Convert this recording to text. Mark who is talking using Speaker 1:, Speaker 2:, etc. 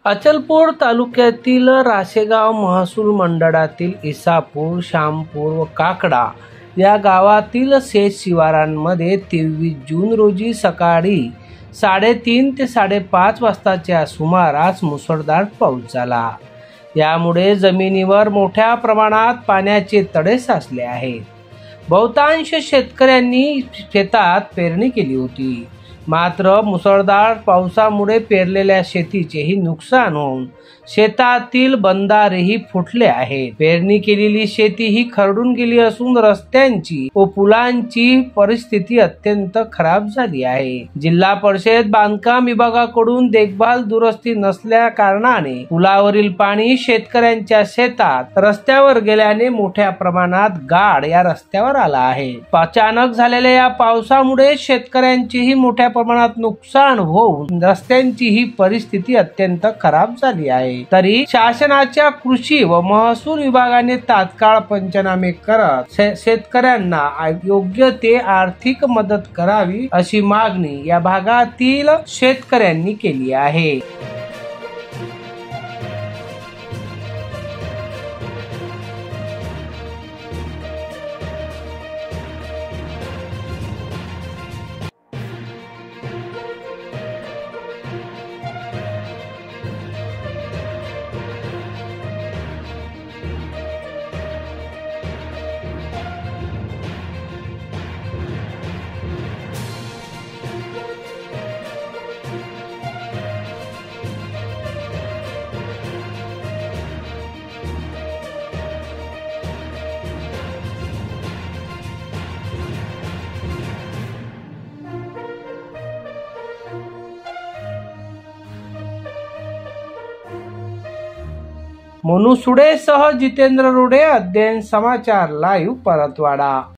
Speaker 1: अचलपूर तालुक्यातील रासेगाव महसूल मंडळातील इसापूर, श्यामपूर व काकडा या गावातील शेत शिवारांमध्ये 23 जून रोजी सकाळी 3:30 ते 5:30 वाजताच्या सुमारास मुसळधार पाऊस झाला। यामुळे जमिनीवर मोठ्या प्रमाणात पाण्याचे तडे साचले आहेत। बहुतांश शेतकऱ्यांनी शेतात पेरणी केली होती, मात्र मुसळधार पावसामुळे पेरलेल्या शेतीचेही नुकसान होऊन शेतातील बंधारेही फुटले आहेत। पेरणी केलेली शेती ही खरडून गेली असून रस्त्यांची व पुलांची परिस्थिती अत्यंत खराब झाली आहे। जिल्हा परिषद बांधकाम विभागाकडून देखभाल दुरुस्ती नसल्या कारणाने पुलावरील पाणी शेतकऱ्यांच्या शेतात रस्त्यावर गेल्याने मोठ्या प्रमाणात गाळ या रस्त्यावर आला आहे। अचानक झालेल्या या पावसामुळे शेतकऱ्यांचेही मोठ्या प्रमाणात नुकसान होऊन रस्त्यांची ही परिस्थिती अत्यंत खराब झाली आहे। तरी शासनाच्या कृषी व महसूल विभागाने तात्काळ पंचनामे करत शेतकऱ्यांना योग्य ते आर्थिक मदत करावी अशी मागणी या भागातील शेतकऱ्यांनी केली आहे। मोनू सुडे सह जितेंद्र रोडे, अध्ययन समाचार लाईव्ह, परतवाडा।